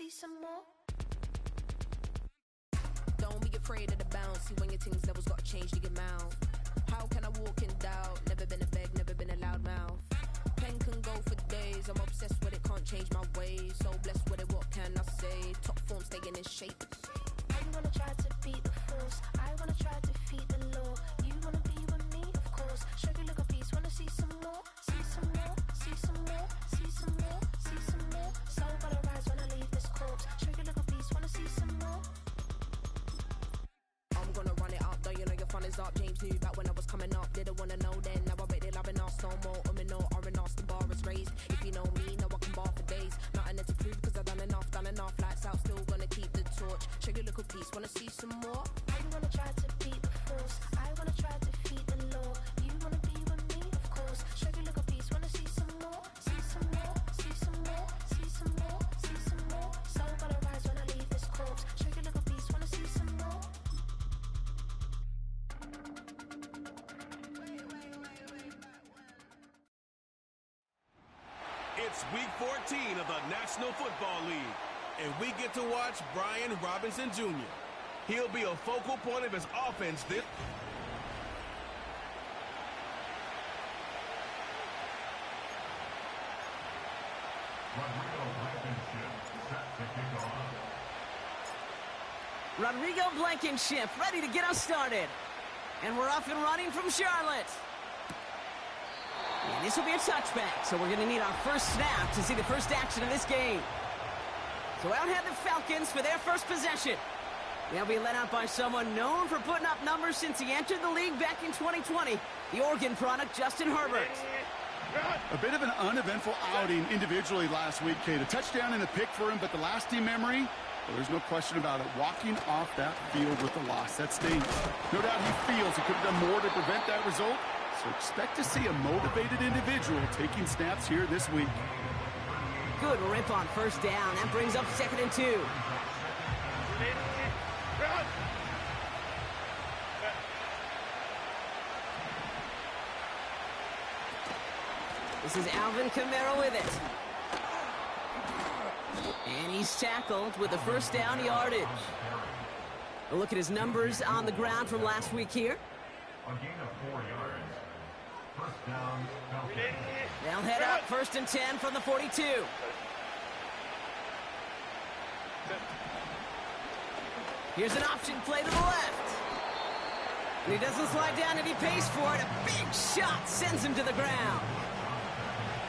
see some more? Don't be afraid of the bounce. See when your things levels gotta change to get mouth. How can I walk in doubt? Never been a beg, never been a loud mouth. Pen can go for days. I'm obsessed with it, can't change my ways. So blessed with it, what can I say? Top form staying in shape. I wanna try to beat the force. I wanna try to defeat the law. You wanna be with me, of course. Show you look a piece, wanna see some more? See some more, see some more, see some more, see some more. So gotta rise when I leave this corpse. Show you look a piece, wanna see some more? I'm gonna run it up, though you know your fun is up. James knew back when I was coming up, didn't wanna know then. Now I bet they're loving us no more. No R&R's, the bar is raised. If you know me, now I can bar for days. Nothing to prove, cause I've done enough. Lights out, still gonna keep the torch. Show you little piece, wanna see some more? I wanna try to beat the force. I wanna try to defeat the law. You wanna be with me, of course. Show you little piece, wanna see some more? See some more, see some more, see some more, see some more. So gotta rise when I leave this corpse. Show you little piece, wanna see some more? It's week 14 of the National Football League, and we get to watch Brian Robinson Jr. He'll be a focal point of his offense this. Rodrigo Blankenship ready to get us started. And we're off and running from Charlotte. And this will be a touchback, so we're going to need our first snap to see the first action of this game. So out head the Falcons for their first possession. They'll be led out by someone known for putting up numbers since he entered the league back in 2020, the Oregon product, Justin Herbert. A bit of an uneventful outing individually last week, Kate. A touchdown and a pick for him, but the lasting memory, well, there's no question about it. Walking off that field with a loss, that stings. No doubt he feels he could have done more to prevent that result. So expect to see a motivated individual taking snaps here this week. Good rip on first down. That brings up 2nd and 2. This is Alvin Kamara with it. And he's tackled with the first down yardage. A look at his numbers on the ground from last week here. A gain of 4 yards. First down, Falcons. They'll head up 1st and 10 from the 42. Here's an option play to the left. And he doesn't slide down and he pays for it. A big shot sends him to the ground.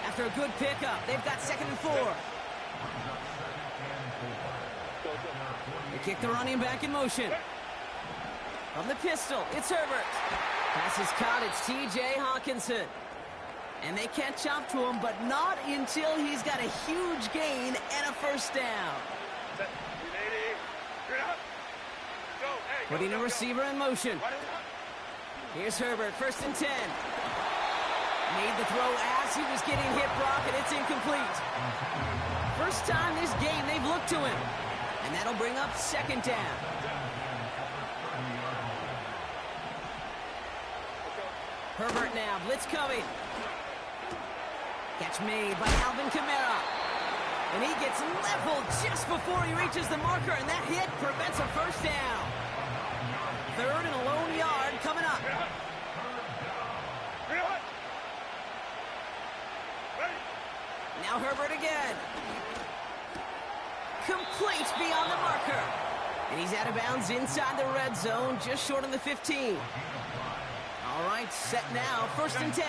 After a good pickup, they've got 2nd and 4. They kick the running back in motion. From the pistol, it's Herbert. Pass is caught, it's T.J. Hawkinson. And they catch up to him, but not until he's got a huge gain and a first down. Putting a receiver in motion. Here's Herbert, 1st and 10. Made the throw as he was getting hit, Brock, and it's incomplete. First time this game they've looked to him. And that'll bring up 2nd down. Herbert now, blitz coming. Catch made by Alvin Kamara. And he gets leveled just before he reaches the marker, and that hit prevents a first down. 3rd and a lone yard coming up. Now Herbert again. Complete beyond the marker. And he's out of bounds inside the red zone, just short of the 15. All right, set now, 1st and 10.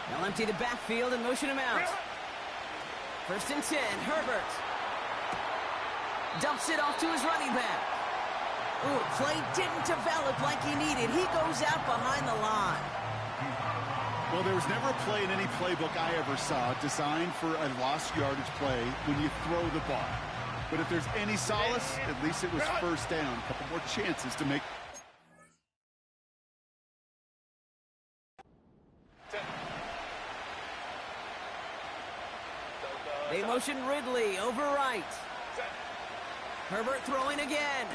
They'll empty the backfield and motion him out. 1st and 10, Herbert. Dumps it off to his running back. Ooh, play didn't develop like he needed. He goes out behind the line. Well, there was never a play in any playbook I ever saw designed for a lost yardage play when you throw the ball. But if there's any solace, at least it was first down. A couple more chances to make. They motion Ridley over right. Herbert throwing again.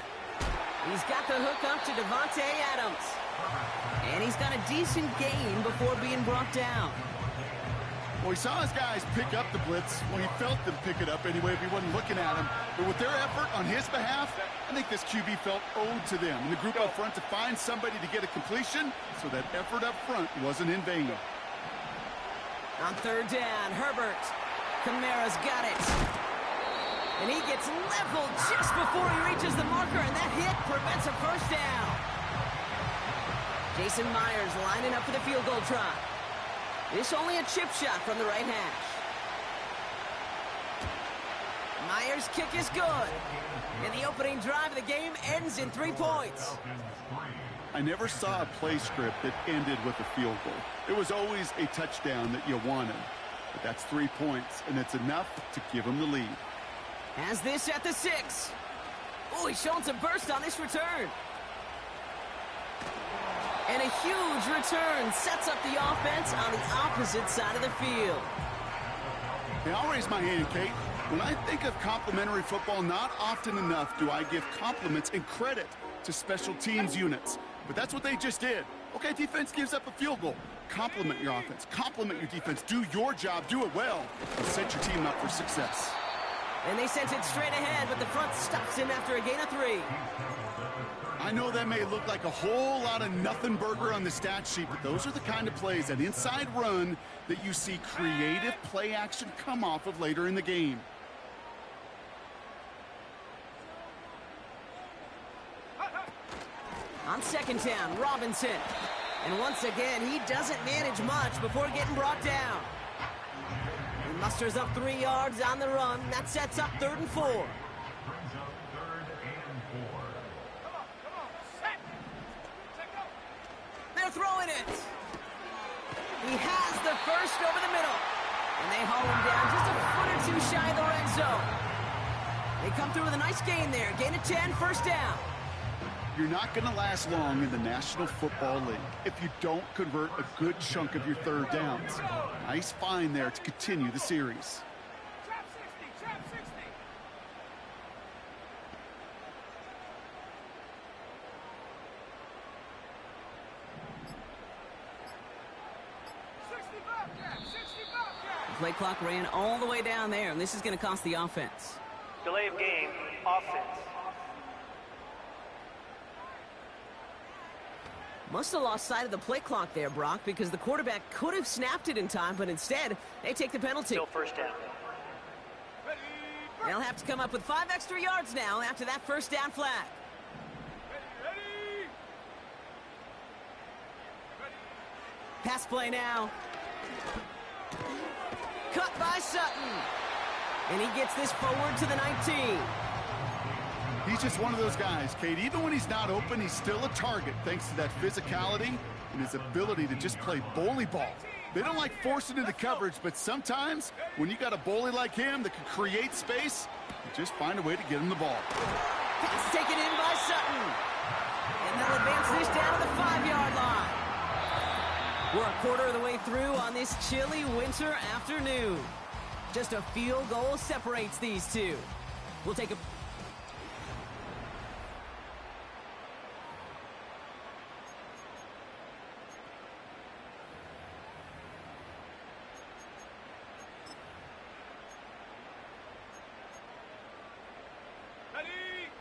He's got the hook up to Devontae Adams. And he's got a decent gain before being brought down. Well, he saw his guys pick up the blitz. Well, he felt them pick it up anyway if he wasn't looking at him. But with their effort on his behalf, I think this QB felt owed to them and the group up front to find somebody to get a completion, so that effort up front wasn't in vain. On third down, Herbert. Kamara's got it. And he gets leveled just before he reaches the marker, and that hit prevents a first down. Jason Myers lining up for the field goal try. This only a chip shot from the right hash. Myers' kick is good. And the opening drive of the game ends in 3 points. I never saw a play script that ended with a field goal. It was always a touchdown that you wanted. But that's 3 points, and it's enough to give him the lead. Has this at the 6. Oh, he's showing some burst on this return. And a huge return sets up the offense on the opposite side of the field. Hey, I'll raise my hand, Kate. When I think of complimentary football, not often enough do I give compliments and credit to special teams units. But that's what they just did. Okay, defense gives up a field goal. Compliment your offense. Compliment your defense. Do your job. Do it well. And set your team up for success. And they sent it straight ahead, but the front stops him after a gain of 3. I know that may look like a whole lot of nothing burger on the stat sheet, but those are the kind of plays, that inside run, that you see creative play action come off of later in the game. On second down, Robinson. And once again, he doesn't manage much before getting brought down. He musters up 3 yards on the run. That sets up 3rd and 4. They're throwing it. He has the first over the middle. And they haul him down just a foot or 2 shy of the red zone. They come through with a nice gain there. Gain of 10, first down. You're not going to last long in the National Football League if you don't convert a good chunk of your third downs. Nice find there to continue the series. Trap 60. The play clock ran all the way down there, and this is going to cost the offense. Delay of game, offense. Must have lost sight of the play clock there, Brock, because the quarterback could have snapped it in time, but instead, they take the penalty. Still first down. They'll have to come up with 5 extra yards now after that first down flag. Pass play now. Cut by Sutton. And he gets this forward to the 19. He's just one of those guys, Kate. Even when he's not open, he's still a target thanks to that physicality and his ability to just play bully ball. They don't like forcing into coverage, but sometimes when you got a bully like him that can create space, you just find a way to get him the ball. Pass taken in by Sutton. And they'll advance this down to the 5-yard line. We're a quarter of the way through on this chilly winter afternoon. Just a field goal separates these two. We'll take a...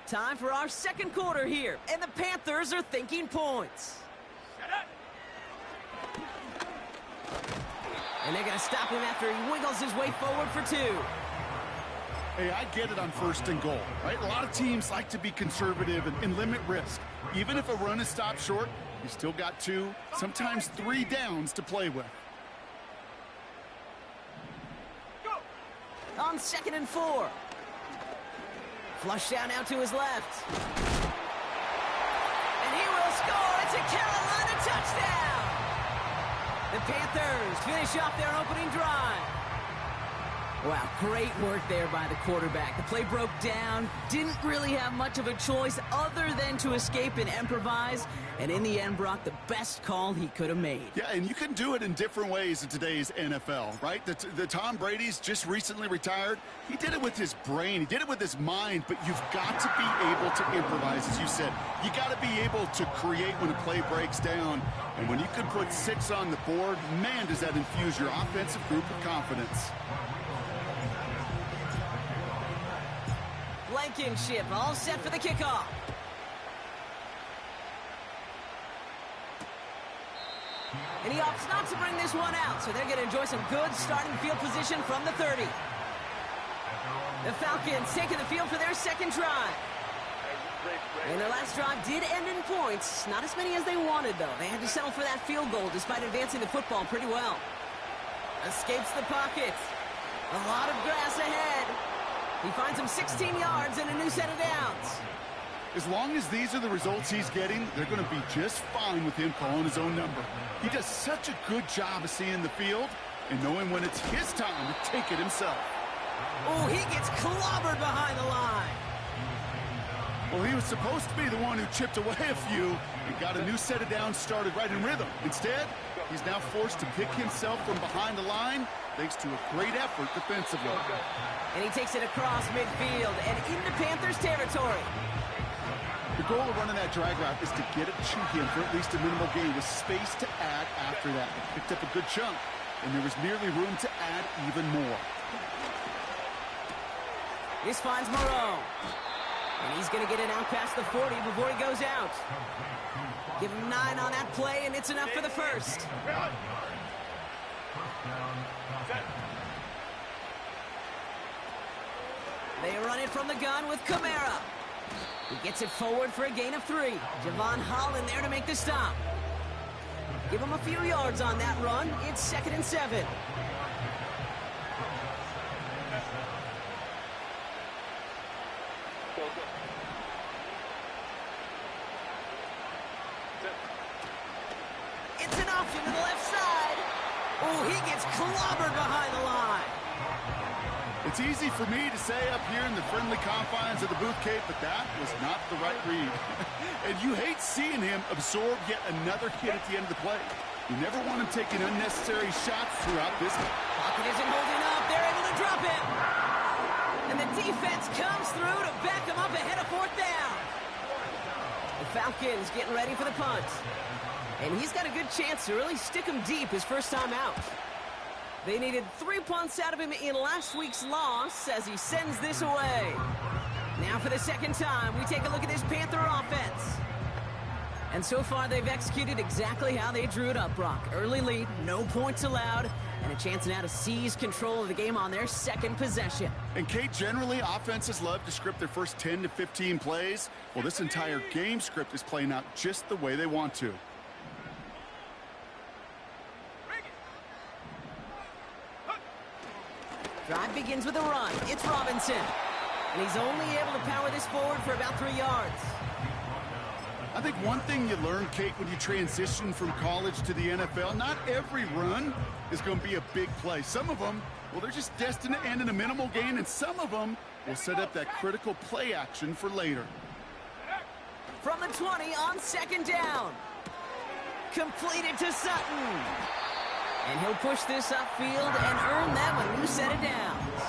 Time for our second quarter here, and the Panthers are thinking points. And they're going to stop him after he wiggles his way forward for 2. Hey, I get it on 1st and goal, right? A lot of teams like to be conservative and limit risk. Even if a run is stopped short, you still got 2, sometimes 3 downs to play with. On 2nd and 4. Flush down now to his left. And he will score. It's a Carolina touchdown. The Panthers finish off their opening drive. Wow, great work there by the quarterback. The play broke down, didn't really have much of a choice other than to escape and improvise, and in the end, Brock, the best call he could have made. Yeah, and you can do it in different ways in today's NFL, right? The Tom Brady's just recently retired. He did it with his brain. He did it with his mind, but you've got to be able to improvise, as you said. You got to be able to create when a play breaks down, and when you can put 6 on the board, man, does that infuse your offensive group with confidence. Blankenship all set for the kickoff. And he opts not to bring this one out, so they're going to enjoy some good starting field position from the 30. The Falcons taking the field for their second drive. And their last drive did end in points. Not as many as they wanted, though. They had to settle for that field goal despite advancing the football pretty well. Escapes the pocket. A lot of grass ahead. He finds him 16 yards and a new set of downs. As long as these are the results he's getting, they're going to be just fine with him calling his own number. He does such a good job of seeing the field and knowing when it's his time to take it himself. Oh, he gets clobbered behind the line. Well, he was supposed to be the one who chipped away a few and got a new set of downs started right in rhythm. Instead, he's now forced to pick himself from behind the line thanks to a great effort defensively. And he takes it across midfield and into Panthers territory. The goal of running that drag route is to get it to him for at least a minimal gain with space to add after that. He picked up a good chunk, and there was nearly room to add even more. This finds Moreau. And he's going to get it out past the 40 before he goes out. Give him 9 on that play, and it's enough for the first. They run it from the gun with Kamara. He gets it forward for a gain of 3. Javon Holland there to make the stop. Give him a few yards on that run. It's 2nd and 7. It's an option to the left side. Oh, he gets clobbered behind the line. It's easy for me to say up here in the friendly confines of the booth, Kate, but that was not the right read. And you hate seeing him absorb yet another hit at the end of the play. You never want him taking unnecessary shots throughout this. Pocket isn't holding up. They're able to drop him. And the defense comes through to back him up ahead of 4th down. The Falcons getting ready for the punt. And he's got a good chance to really stick him deep his first time out. They needed 3 punts out of him in last week's loss as he sends this away. Now for the second time, we take a look at this Panther offense. And so far, they've executed exactly how they drew it up, Brock. Early lead, no points allowed, and a chance now to seize control of the game on their second possession. And Kate, generally, offenses love to script their first 10 to 15 plays. Well, this entire game script is playing out just the way they want to. Drive begins with a run. It's Robinson. And he's only able to power this forward for about 3 yards. I think one thing you learn, Kate, when you transition from college to the NFL, not every run is going to be a big play. Some of them, well, they're just destined to end in a minimal gain, and some of them will set up that critical play action for later. From the 20 on 2nd down. Completed to Sutton. And he'll push this upfield and earn them a new set of downs.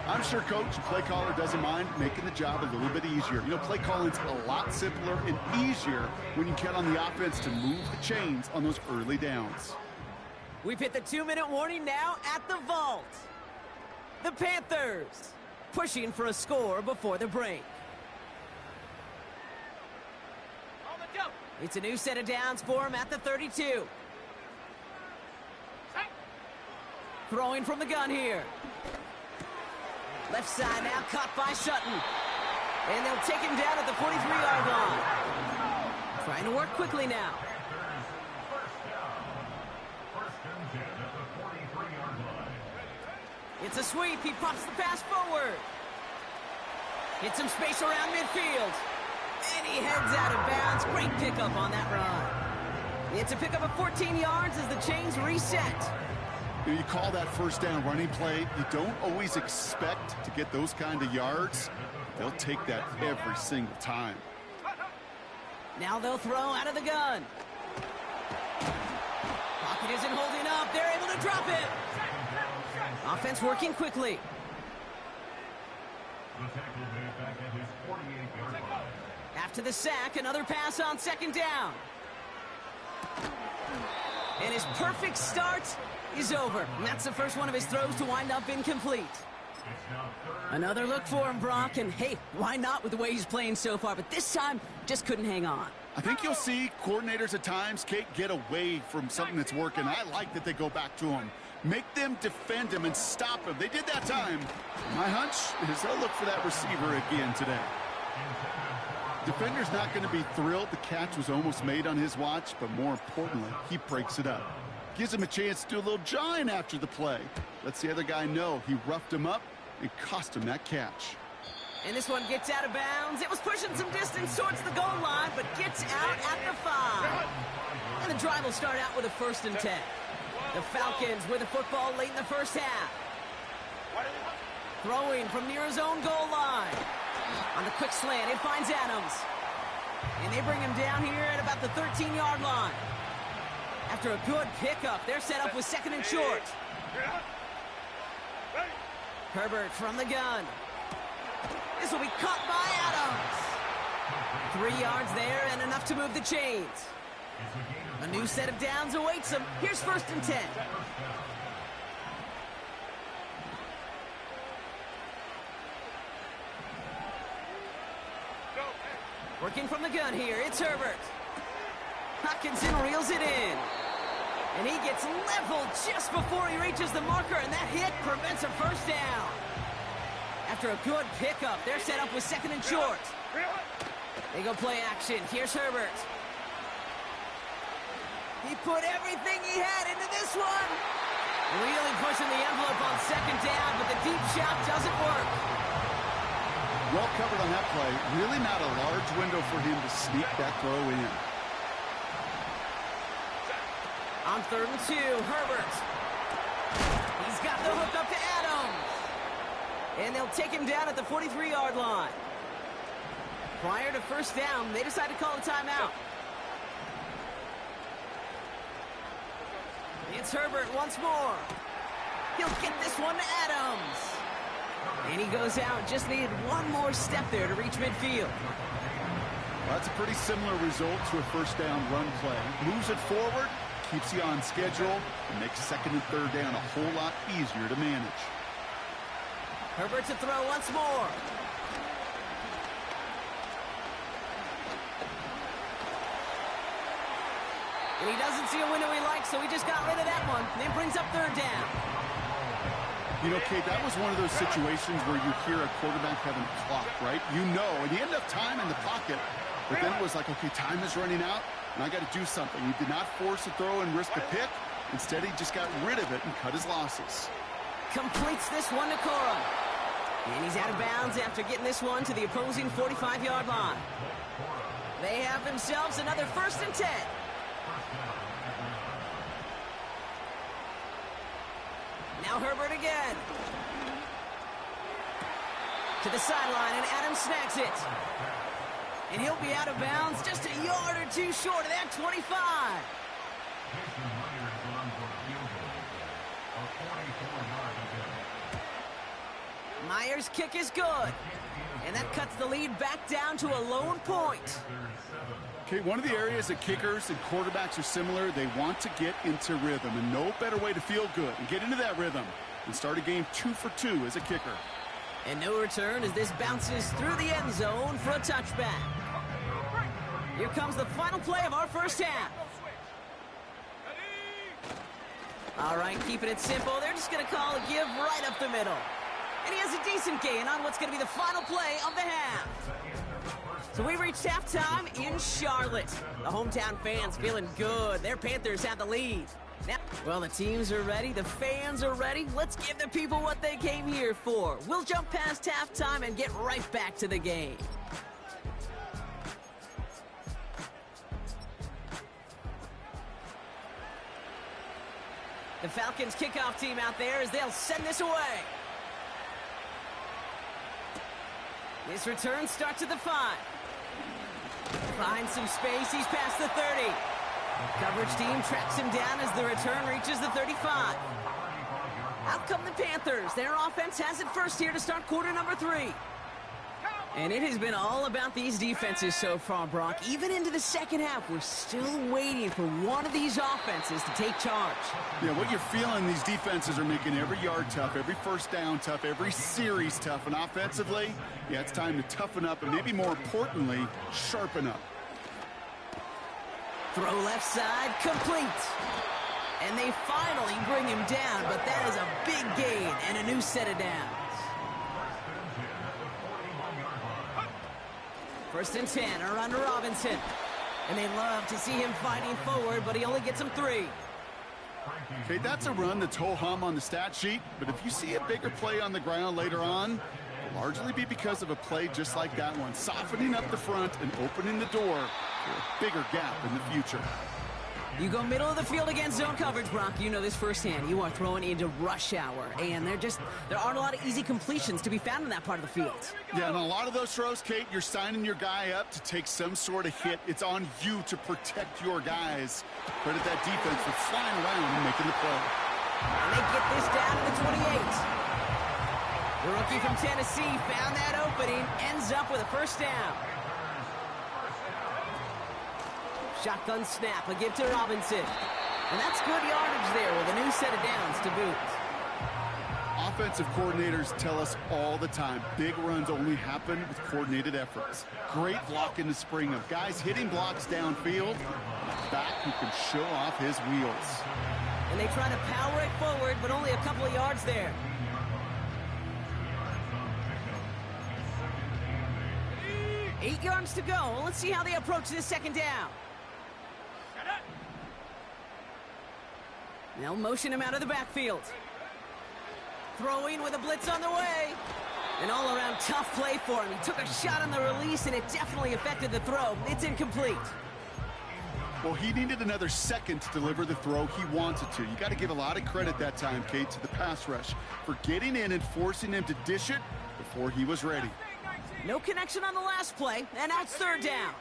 I'm sure Coach and play caller doesn't mind making the job a little bit easier. You know, play calling's a lot simpler and easier when you count on the offense to move the chains on those early downs. We've hit the 2-minute warning now at the vault. The Panthers pushing for a score before the break. It's a new set of downs for him at the 32. Throwing from the gun here. Left side now caught by Sutton. And they'll take him down at the 43-yard line. Trying to work quickly now. It's a sweep. He pops the pass forward. Hits some space around midfield. And he heads out of bounds. Great pickup on that run. It's a pickup of 14 yards as the chains reset. You call that first down running play. You don't always expect to get those kind of yards. They'll take that every single time. Now they'll throw out of the gun. Pocket isn't holding up. They're able to drop it. Offense working quickly. The tackle made back at his 48-yard line. After the sack, another pass on second down. And his perfect start is over. And that's the first one of his throws to wind up incomplete. Another look for him, Brock. And hey, why not with the way he's playing so far? But this time, just couldn't hang on. I think you'll see coordinators at times, Kate, get away from something that's working. I like that they go back to him. Make them defend him and stop him. They did that time. My hunch is they'll look for that receiver again today. Defender's not going to be thrilled the catch was almost made on his watch, but more importantly, he breaks it up. Gives him a chance to do a little jawing after the play. Lets the other guy know he roughed him up and cost him that catch. And this one gets out of bounds. It was pushing some distance towards the goal line, but gets out at the 5. And the drive will start out with a 1st and 10. The Falcons with the football late in the first half. Throwing from near his own goal line. On the quick slant, it finds Adams. And they bring him down here at about the 13-yard line. After a good pickup, they're set up with 2nd and short. Herbert from the gun. This will be caught by Adams. 3 yards there and enough to move the chains. A new set of downs awaits him. Here's 1st and 10. Working from the gun here, it's Herbert. Hockenson reels it in. And he gets leveled just before he reaches the marker, and that hit prevents a first down. After a good pickup, they're set up with 2nd and short. They go play action. Here's Herbert. He put everything he had into this one. Really pushing the envelope on 2nd down, but the deep shot doesn't work. Well covered on that play. Really not a large window for him to sneak that throw in. On 3rd and 2, Herbert. He's got the hook up to Adams. And they'll take him down at the 43-yard line. Prior to first down, they decide to call a timeout. It's Herbert once more. He'll get this one to Adams. And he goes out. Just needed one more step there to reach midfield. Well, that's a pretty similar result to a first down run play. Moves it forward, keeps you on schedule, and makes 2nd and 3rd down a whole lot easier to manage. Herbert to throw once more. And he doesn't see a window he likes, so he just got rid of that one. And then brings up 3rd down. You know, Kate, that was one of those situations where you hear a quarterback having a clock, right? You know, and he had enough time in the pocket, but then it was like, okay, time is running out, and I got to do something. He did not force a throw and risk a pick. Instead, he just got rid of it and cut his losses. Completes this one to Corum. And he's out of bounds after getting this one to the opposing 45-yard line. They have themselves another 1st and 10. Now Herbert again. To the sideline, and Adams snags it. And he'll be out of bounds just a yard or two short of that 25. Myers' kick is good. And that cuts the lead back down to a lone point. Okay, one of the areas that kickers and quarterbacks are similar, they want to get into rhythm, and no better way to feel good and get into that rhythm and start a game 2 for 2 as a kicker. And no return as this bounces through the end zone for a touchback. Here comes the final play of our first half. All right, keeping it simple. They're just going to call a give right up the middle. And he has a decent gain on what's going to be the final play of the half. So we reached halftime in Charlotte. The hometown fans feeling good. Their Panthers have the lead. Now, well, the teams are ready. The fans are ready. Let's give the people what they came here for. We'll jump past halftime and get right back to the game. The Falcons kickoff team out there as they'll send this away. This return starts at the 5. Finds some space, he's past the 30. Coverage team tracks him down as the return reaches the 35. Out come the Panthers. Their offense has it first here to start quarter number 3. And it has been all about these defenses so far, Brock. Even into the second half, we're still waiting for one of these offenses to take charge. Yeah, what you're feeling, these defenses are making every yard tough, every first down tough, every series tough. And offensively, yeah, it's time to toughen up and maybe more importantly, sharpen up. Throw left side, complete. And they finally bring him down, but that is a big gain and a new set of downs. First and 10, around to Robinson. And they love to see him fighting forward, but he only gets him 3. Okay, that's a run that's ho-hum on the stat sheet, but if you see a bigger play on the ground later on, it'll largely be because of a play just like that one, softening up the front and opening the door for a bigger gap in the future. You go middle of the field against zone coverage, Brock. You know this firsthand. You are throwing into rush hour, and there aren't a lot of easy completions to be found in that part of the field. Yeah, and a lot of those throws, Kate, you're signing your guy up to take some sort of hit. It's on you to protect your guys. Credit that defense for flying around and making the play. And they get this down to the 28. The rookie from Tennessee found that opening, ends up with a first down. Shotgun snap, a give to Robinson. And that's good yardage there with a new set of downs to boot. Offensive coordinators tell us all the time, big runs only happen with coordinated efforts. Great block in the spring of guys hitting blocks downfield, and a back who can show off his wheels. And they try to power it forward, but only a couple of yards there. 8 yards to go. Let's see how they approach this second down. They'll motion him out of the backfield. Throwing with a blitz on the way. An all-around tough play for him. He took a shot on the release, and it definitely affected the throw. It's incomplete. Well, he needed another second to deliver the throw he wanted to. You got to give a lot of credit that time, Kate, to the pass rush for getting in and forcing him to dish it before he was ready. No connection on the last play, and now it's third down.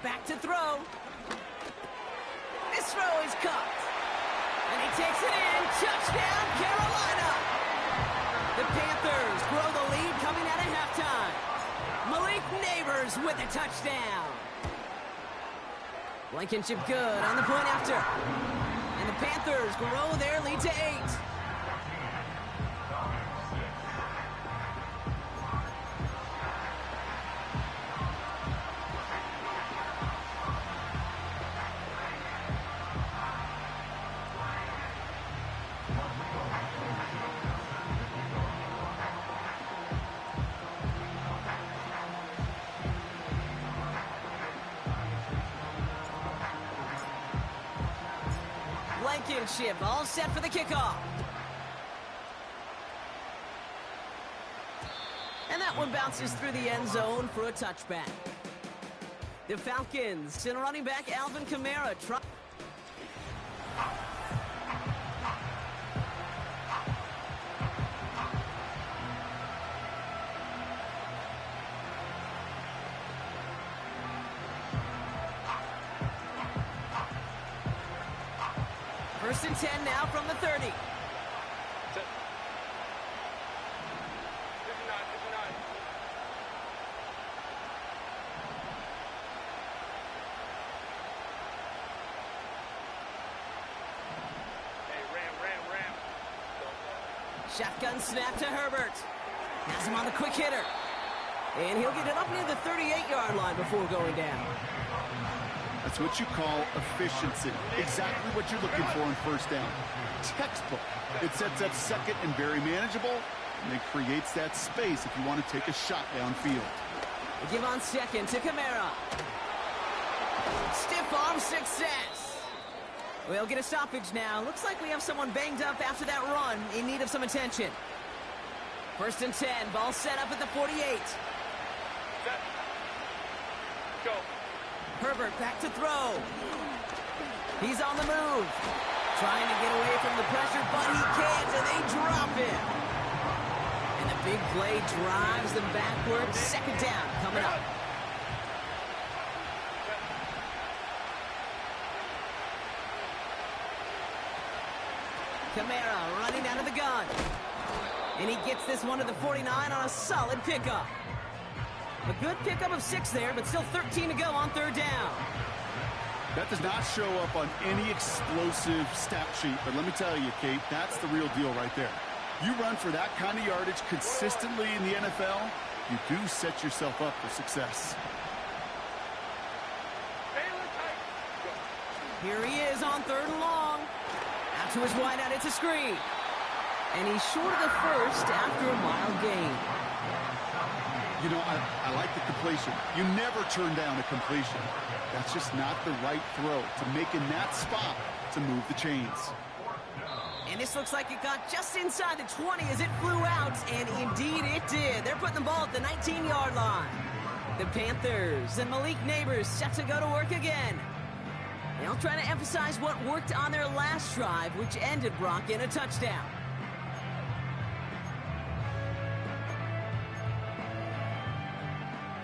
Back to throw. This throw is caught. And he takes it in. Touchdown, Carolina. The Panthers grow the lead coming out of halftime. Malik Neighbors with a touchdown. Blankenship good on the point after. And the Panthers grow their lead to 8. Blankenship all set for the kickoff. And that one bounces through the end zone for a touchback. The Falcons send running back Alvin Kamara. First and 10 now from the 30. 59. Hey, ram. Shotgun snap to Herbert. Has him on the quick hitter. And he'll get it up near the 38-yard line before going down. That's what you call efficiency. Exactly what you're looking for in first down. Textbook. It sets up second and very manageable, and it creates that space if you want to take a shot downfield. They give on second to Kamara. Stiff arm success. We'll get a stoppage now. Looks like we have someone banged up after that run in need of some attention. First and 10. Ball set up at the 48. Set. Go. Herbert back to throw. He's on the move. Trying to get away from the pressure, but he can't, and they drop him. And the big play drives them backwards. Second down coming up. Kamara running out of the gun. And he gets this one to the 49 on a solid pickup. A good pickup of 6 there, but still 13 to go on third down. That does not show up on any explosive stat sheet, but let me tell you, Kate, that's the real deal right there. You run for that kind of yardage consistently in the NFL, you do set yourself up for success. Here he is on third and long. Out to his wideout, it's a screen. And he's short of the first after a mile gain. You know, I like the completion. You never turn down a completion. That's just not the right throw to make in that spot to move the chains. And this looks like it got just inside the 20 as it flew out, and indeed it did. They're putting the ball at the 19-yard line. The Panthers and Malik Neighbors set to go to work again. They'll try to emphasize what worked on their last drive, which ended, Brock, in a touchdown.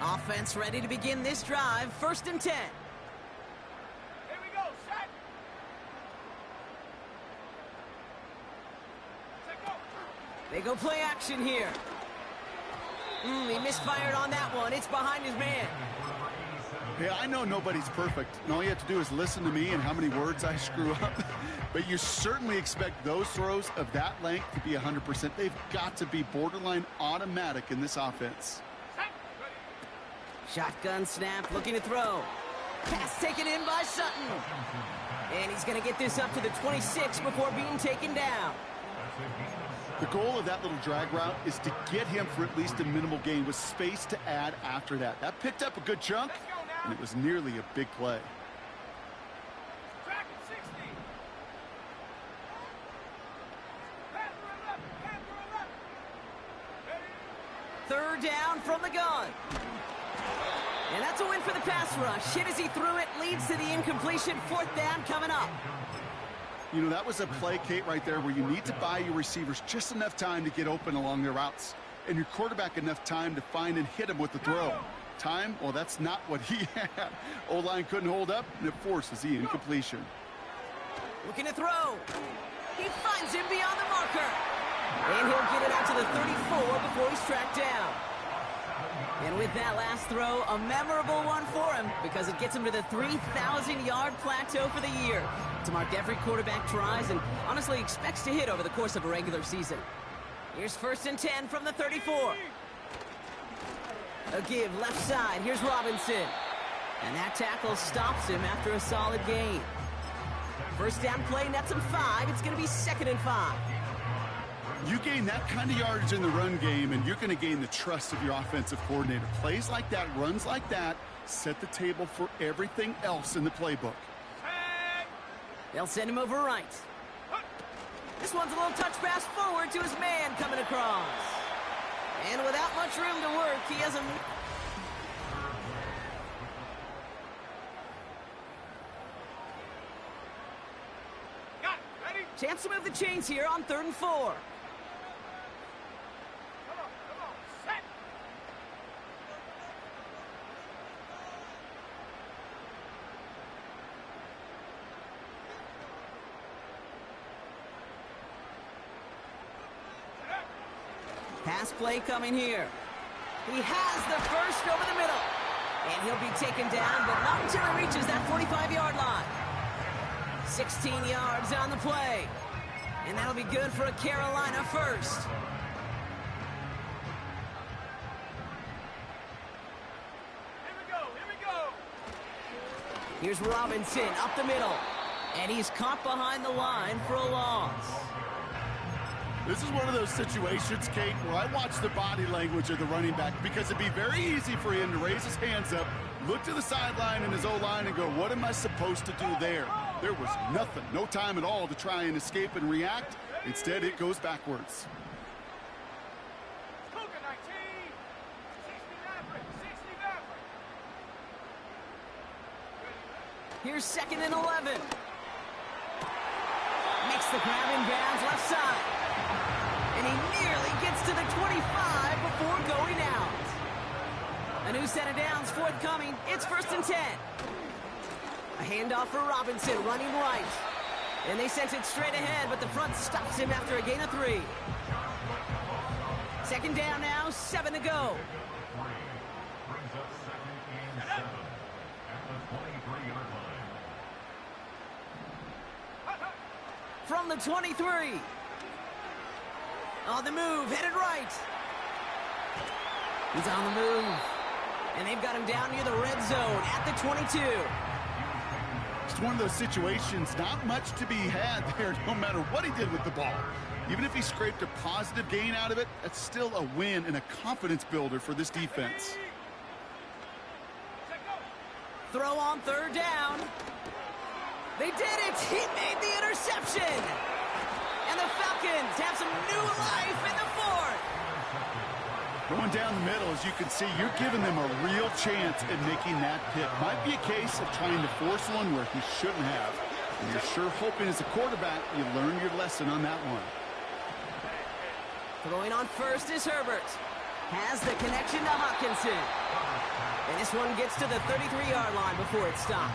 Offense ready to begin this drive. 1st and 10. Here we go, set. Set, go. They go play action here. He misfired on that one. It's behind his man. Hey, I know nobody's perfect, and all you have to do is listen to me and how many words I screw up. But you certainly expect those throws of that length to be 100%. They've got to be borderline automatic in this offense. Shotgun snap, looking to throw. Pass taken in by Sutton. And he's going to get this up to the 26 before being taken down. The goal of that little drag route is to get him for at least a minimal gain with space to add after that. That picked up a good chunk, and it was nearly a big play. Track at 60. Panther left. Third down from the gun. And that's a win for the pass rush. Hit as he threw it, leads to the incompletion. 4th down coming up. You know, that was a play, Kate, right there where you need to buy your receivers just enough time to get open along their routes. And your quarterback enough time to find and hit him with the throw. Time? Well, that's not what he had. O-line couldn't hold up, and it forces the incompletion. Looking to throw. He finds him beyond the marker. And he'll get it out to the 34 before he's tracked down. And with that last throw, a memorable one for him because it gets him to the 3,000-yard plateau for the year. To mark every quarterback tries and honestly expects to hit over the course of a regular season. Here's 1st and 10 from the 34. A give left side. Here's Robinson. And that tackle stops him after a solid gain. First down play nets him 5. It's going to be 2nd and 5. You gain that kind of yardage in the run game, and you're going to gain the trust of your offensive coordinator. Plays like that, runs like that, set the table for everything else in the playbook. They'll send him over right. This one's a little touch pass forward to his man coming across. And without much room to work, he has a... Got it, ready? Chance to move the chains here on 3rd and 4. Come on, set. Pass play coming here. He has the first over the middle. And he'll be taken down, but not until he reaches that 45-yard line. 16 yards on the play. And that'll be good for a Carolina first. Here we go. Here's Robinson up the middle. And he's caught behind the line for a loss. This is one of those situations, Kate, where I watch the body language of the running back because it'd be very easy for him to raise his hands up, look to the sideline in his O-line and go, what am I supposed to do there? There was nothing, no time at all to try and escape and react. Instead, it goes backwards. Cougar 19. 60 Maverick. Here's 2nd and 11. Makes the grab in bounds left side. And he nearly gets to the 25 before going out. A new set of downs forthcoming. It's 1st and 10. A handoff for Robinson, running right. And they sent it straight ahead, but the front stops him after a gain of 3. 2nd down now, 7 to go. Brings up 2nd and 7 at the 23-yard line. From the 23. On the move, headed right. He's on the move. And they've got him down near the red zone at the 22. It's one of those situations, not much to be had there, no matter what he did with the ball. Even if he scraped a positive gain out of it, that's still a win and a confidence builder for this defense. Throw on 3rd down. They did it! He made the interception! And the Falcons have some new life in the 4th. Going down the middle, as you can see, you're giving them a real chance at making that pick. Might be a case of trying to force one where he shouldn't have. And you're sure hoping as a quarterback you learn your lesson on that one. Throwing on 1st is Herbert. Has the connection to Hawkinson. And this one gets to the 33-yard line before it's stopped.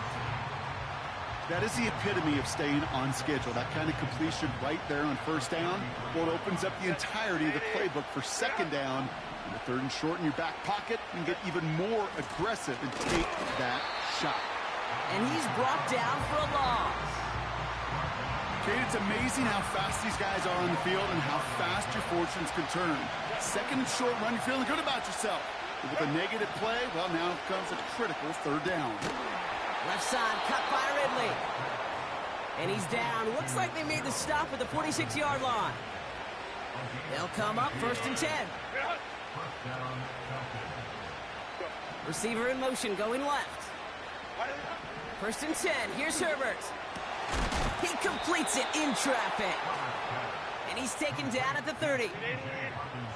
That is the epitome of staying on schedule. That kind of completion right there on 1st down. Well, it opens up the entirety of the playbook for 2nd down. And the 3rd and short in your back pocket, and get even more aggressive and take that shot. And he's brought down for a loss. Kate, it's amazing how fast these guys are on the field and how fast your fortunes can turn. 2nd and short run, you're feeling good about yourself. But with a negative play, well, now comes a critical 3rd down. Left side, cut by Ridley. And he's down. Looks like they made the stop at the 46-yard line. They'll come up 1st and 10. Receiver in motion, going left. 1st and 10. Here's Herbert. He completes it in traffic. And he's taken down at the 30.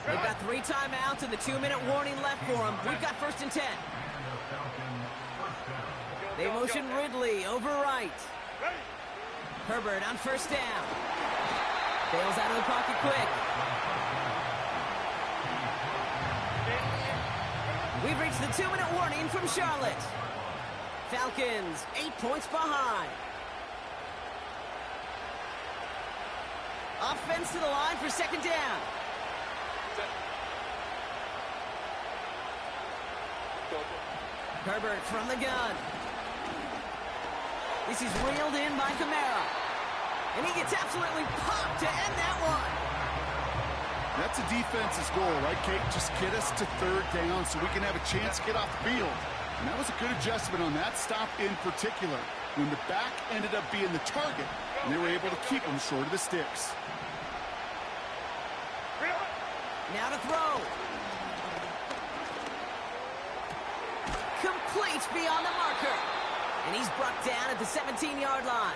They've got 3 timeouts and the 2-minute warning left for him. We've got 1st and 10. They motion Ridley over right. Herbert on 1st down. Bails out of the pocket quick. We've reached the 2-minute warning from Charlotte. Falcons 8 points behind. Offense to the line for 2nd down. Herbert from the gun. This is reeled in by Kamara. And he gets absolutely popped to end that one. That's a defense's goal, right, Kate? Just get us to 3rd down so we can have a chance to get off the field. And that was a good adjustment on that stop in particular, when the back ended up being the target, and they were able to keep him short of the sticks. Now to throw. Complete beyond the marker. And he's brought down at the 17-yard line.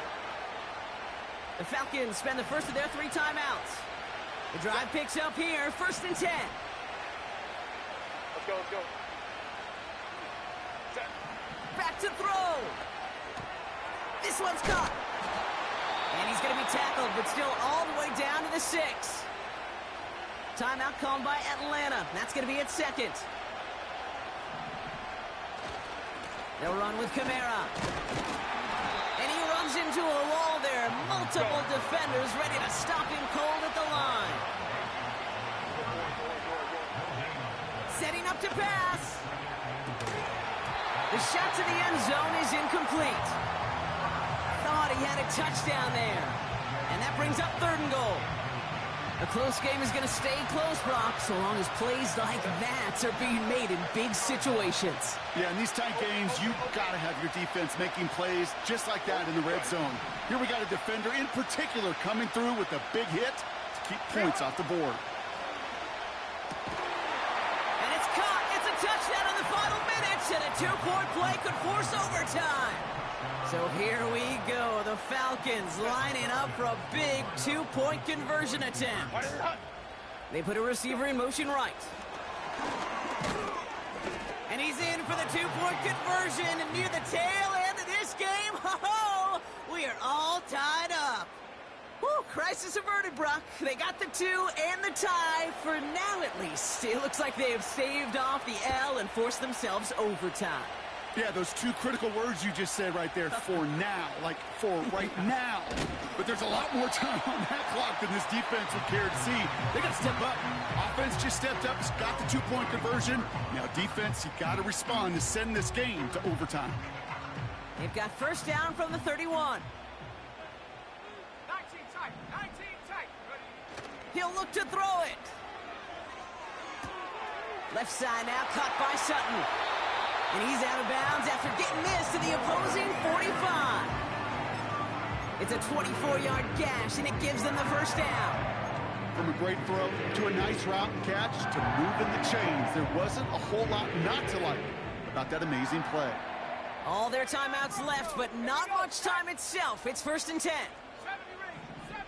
The Falcons spend the first of their 3 timeouts. The drive picks up here, 1st and 10. Let's go, let's go. Set. Back to throw. This one's caught. And he's going to be tackled, but still all the way down to the 6. Timeout called by Atlanta. That's going to be at 2nd. They'll run with Kamara. And he runs into a wall there. Multiple defenders ready to stop him cold at the line. Setting up to pass. The shot to the end zone is incomplete. Thought he had a touchdown there. And that brings up 3rd and goal. A close game is going to stay close, Brock, so long as plays like that are being made in big situations. Yeah, in these tight games, you've got to have your defense making plays just like that in the red zone. Here we got a defender in particular coming through with a big hit to keep points off the board. And it's caught. It's a touchdown in the final minutes, and a 2-point play could force overtime. So here we go. The Falcons lining up for a big 2-point conversion attempt. They put a receiver in motion right. And he's in for the 2-point conversion near the tail end of this game. game. Ho-ho! We are all tied up. Whew, crisis averted, Brock. They got the 2 and the tie, for now at least. It looks like they have staved off the L and forced themselves overtime. Yeah, those 2 critical words you just said right there, for now, like for right now. But there's a lot more time on that clock than this defense would care to see. They got to step up. Offense just stepped up, got the 2-point conversion. Now defense, you got to respond to send this game to overtime. They've got first down from the 31. 19 tight. 19 tight. Ready? He'll look to throw it. Left side now, caught by Sutton. And he's out of bounds after getting missed to the opposing 45. It's a 24-yard gash, and it gives them the first down. From a great throw to a nice route and catch to moving the chains, there wasn't a whole lot not to like about that amazing play. All their timeouts left, but not much time itself. It's 1st and 10. 70 rings. 70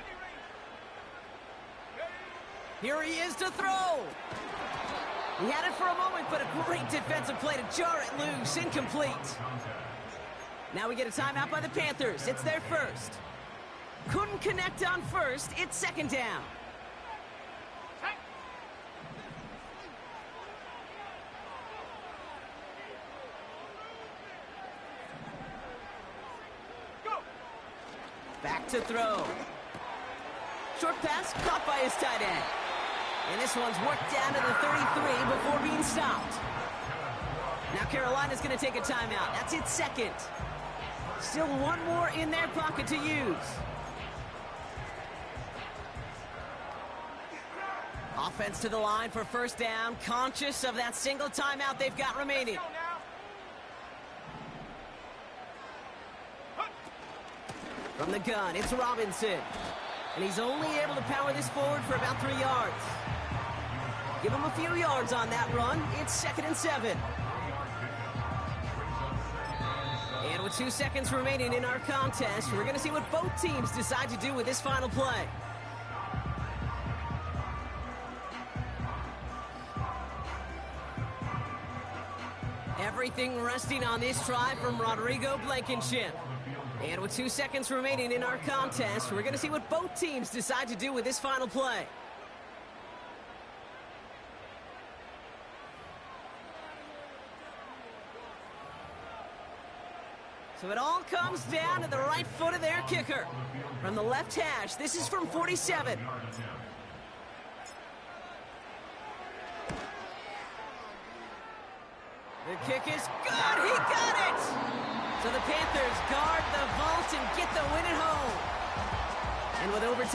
rings. Here he is to throw. He had it for a moment, but a great defensive play to jar it loose. Incomplete. Now we get a timeout by the Panthers. It's their first. Couldn't connect on first. It's 2nd down. Tight. Go. Back to throw. Short pass caught by his tight end. And this one's worked down to the 33 before being stopped. Now Carolina's going to take a timeout. That's its 2nd. Still 1 more in their pocket to use. Offense to the line for first down, conscious of that single timeout they've got remaining. Go now. From the gun, it's Robinson. And he's only able to power this forward for about 3 yards. Give him a few yards on that run. It's 2nd and 7. And with 2 seconds remaining in our contest, we're going to see what both teams decide to do with this final play. Everything resting on this try from Rodrigo Blankenship. And with 2 seconds remaining in our contest, we're going to see what both teams decide to do with this final play. So it all comes down to the right foot of their kicker. From the left hash, this is from 47. The kick is good. He got it. So the Panthers guard the vault and get the win at home. And with overtime